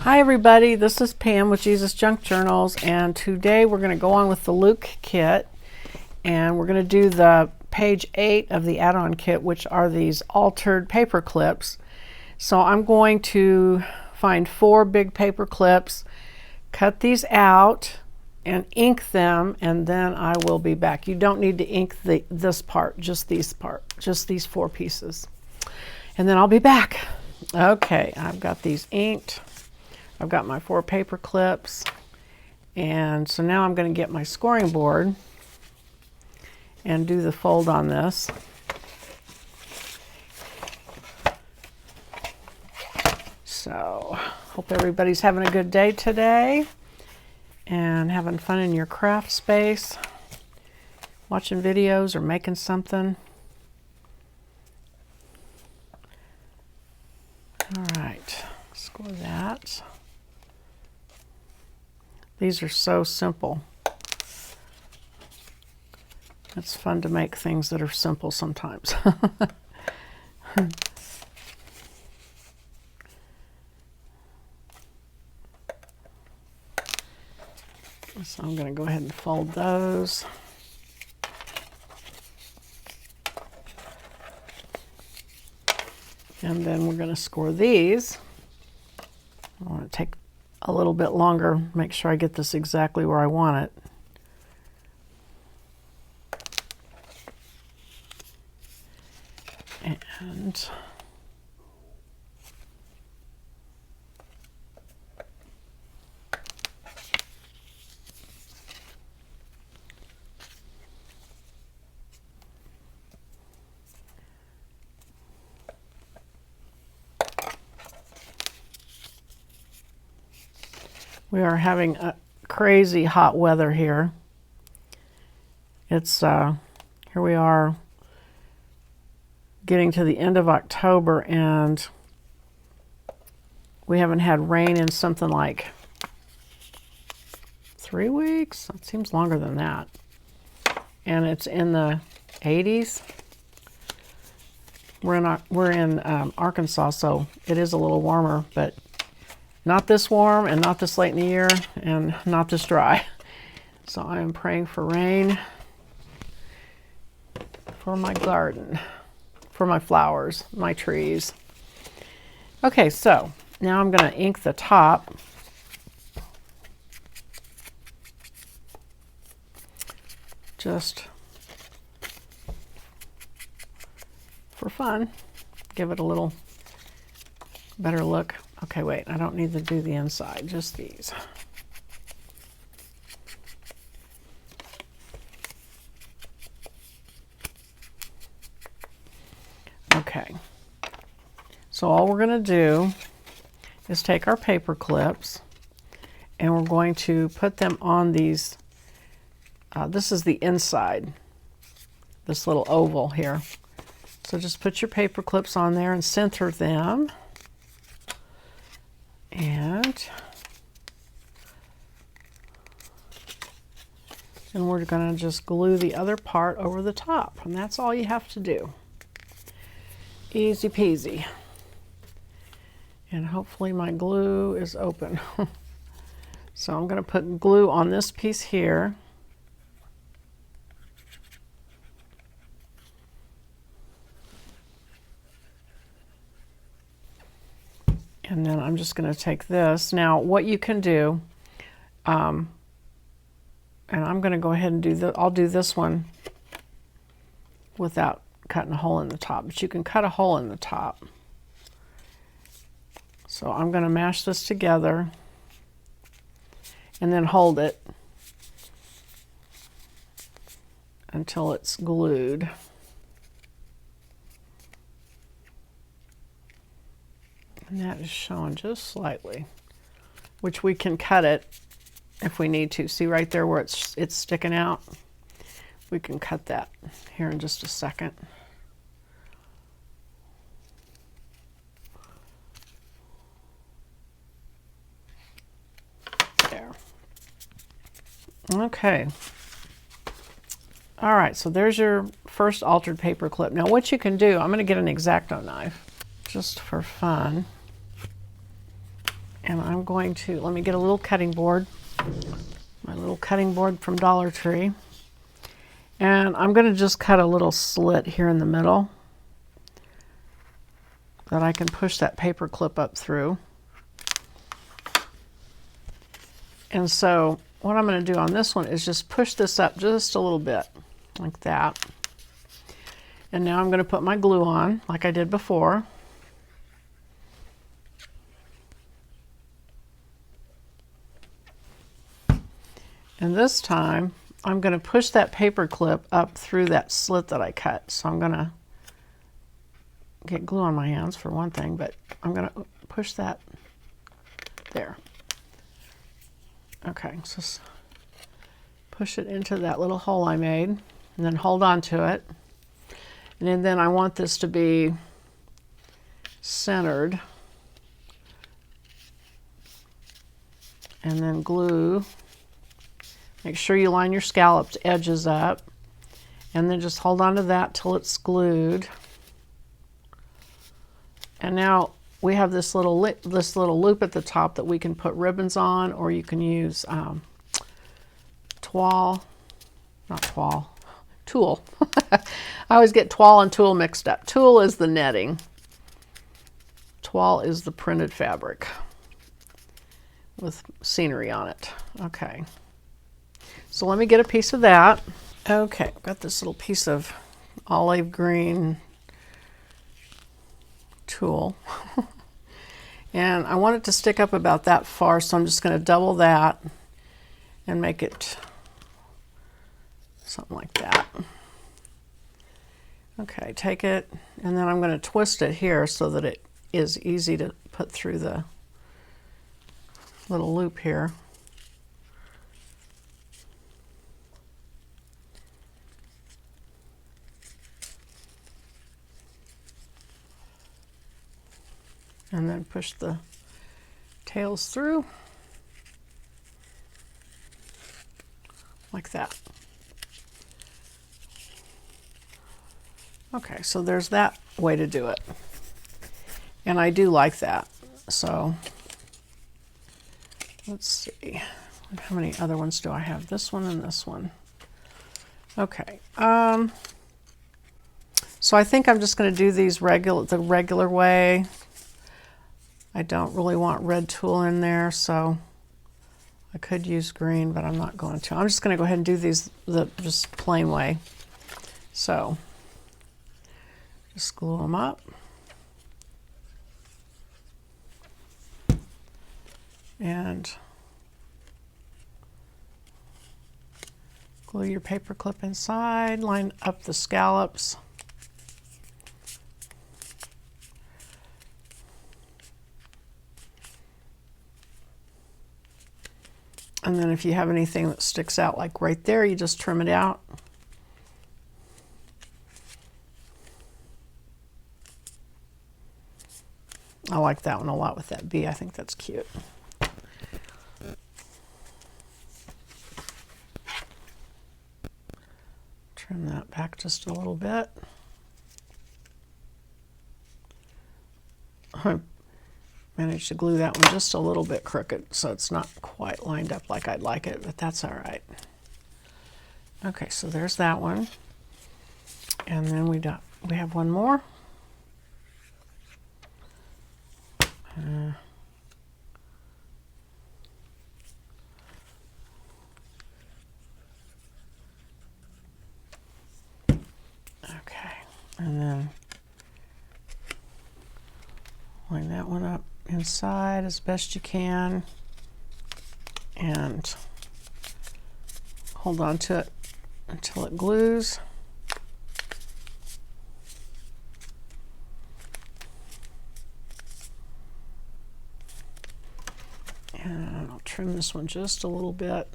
Hi everybody, this is Pam with Jesus Junk Journals, and today we're going to go on with the Luke kit, and we're going to do the page 8 of the add-on kit, which are these altered paper clips. So I'm going to find 4 big paper clips, cut these out and ink them, and then I will be back. You don't need to ink this part, just these 4 pieces. And then I'll be back. Okay, I've got these inked. I've got my 4 paper clips, and so now I'm going to get my scoring board and do the fold on this. So, hope everybody's having a good day today and having fun in your craft space, watching videos or making something. All right, score that. These are so simple. It's fun to make things that are simple sometimes. So I'm going to go ahead and fold those. And then we're going to score these. I want to take a little bit longer, make sure I get this exactly where I want it. And we are having a crazy hot weather here. It's here we are getting to the end of October, and we haven't had rain in something like 3 weeks. It seems longer than that. And it's in the 80s. We're in Arkansas, so it is a little warmer, but not this warm and not this late in the year and not this dry. So I am praying for rain for my garden, for my flowers, my trees. Okay, so now I'm going to ink the top. Just for fun. Give it a little better look. Okay, wait, I don't need to do the inside, just these. Okay, so all we're going to do is take our paper clips and we're going to put them on these. This is the inside, this little oval here. So just put your paper clips on there and center them. And we're going to just glue the other part over the top. And that's all you have to do. Easy peasy. And hopefully my glue is open. So I'm going to put glue on this piece here. And then I'm just going to take this. Now, what you can do, and I'm going to go ahead and do I'll do this one without cutting a hole in the top, but you can cut a hole in the top. So I'm going to mash this together and then hold it until it's glued. And that is showing just slightly, which we can cut it if we need to. See right there where it's sticking out? We can cut that here in just a second. There. Okay. All right, so there's your first altered paper clip. Now what you can do, I'm going to get an X-Acto knife just for fun. and I'm going to, let me get a little cutting board, my little cutting board from Dollar Tree, and I'm going to just cut a little slit here in the middle that I can push that paper clip up through. And so what I'm going to do on this one is just push this up just a little bit, like that. And now I'm going to put my glue on, like I did before. And this time, I'm going to push that paper clip up through that slit that I cut. So I'm going to get glue on my hands for one thing, but I'm going to push that there. Okay, so just push it into that little hole I made, and then hold on to it. And then I want this to be centered. And then glue. Make sure you line your scalloped edges up. And then just hold on to that till it's glued. And now we have this little loop at the top that we can put ribbons on, or you can use tulle. I always get tulle and tulle mixed up. Tulle is the netting. Tulle is the printed fabric with scenery on it. Okay. So let me get a piece of that. Okay, I've got this little piece of olive green tulle. And I want it to stick up about that far, so I'm just going to double that and make it something like that. Okay, take it, and then I'm going to twist it here so that it is easy to put through the little loop here. And then push the tails through like that. Okay, so there's that way to do it. And I do like that. So let's see. How many other ones do I have? This one and this one. Okay. So I think I'm just going to do these the regular way. I don't really want red tulle in there, so I could use green, but I'm not going to. I'm just going to go ahead and do these the just plain way. So just glue them up. And glue your paper clip inside, line up the scallops. And then if you have anything that sticks out like right there, you just trim it out. I like that one a lot with that bee. I think that's cute. Trim that back just a little bit. I managed to glue that one just a little bit crooked, so it's not quite lined up like I'd like it, but that's all right. Okay, so there's that one. And then we have one more. Okay, and then line that one up inside as best you can and hold on to it until it glues. And I'll trim this one just a little bit.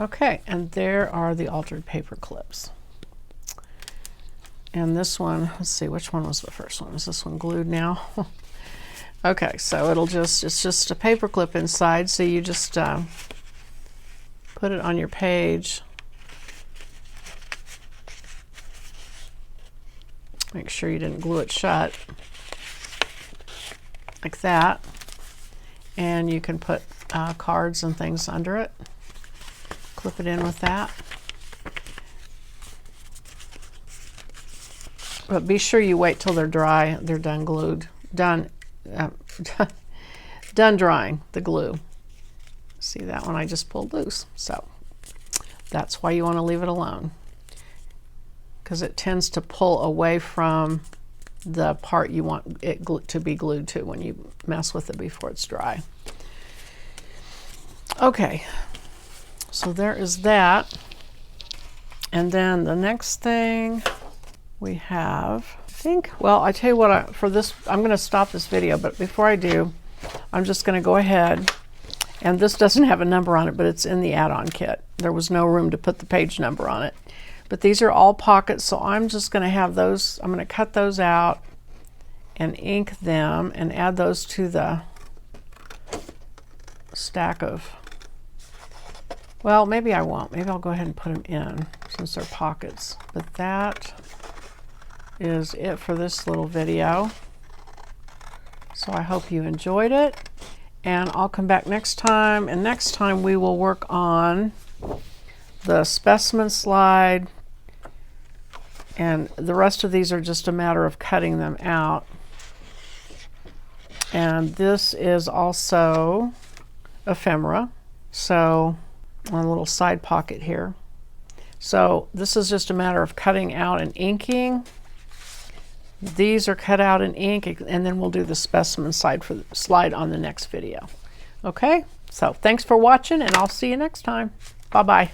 Okay, and there are the altered paper clips. And this one, let's see, which one was the first one? Is this one glued now? Okay, so it's just a paper clip inside, so you just put it on your page Make sure you didn't glue it shut. Like that. And you can put cards and things under it. Clip it in with that. But be sure you wait till they're dry. They're done glued. Done drying the glue. See that one I just pulled loose. So that's why you want to leave it alone, because it tends to pull away from the part you want it to be glued to when you mess with it before it's dry. Okay, so there is that. And then the next thing we have, I think, well, I tell you what, for this, I'm going to stop this video, but before I do, I'm just going to go ahead, and this doesn't have a number on it, but it's in the add-on kit. There was no room to put the page number on it. But these are all pockets, so I'm just going to have those, I'm going to cut those out and ink them and add those to the stack of, well, maybe I won't. Maybe I'll go ahead and put them in since they're pockets. But that is it for this little video. So I hope you enjoyed it, and I'll come back next time, and next time we will work on the specimen slide, and the rest of these are just a matter of cutting them out. And this is also ephemera, so on a little side pocket here. So this is just a matter of cutting out and inking. These are cut out in ink, and then we'll do the specimen slide on the next video. Okay, so thanks for watching, and I'll see you next time. Bye-bye.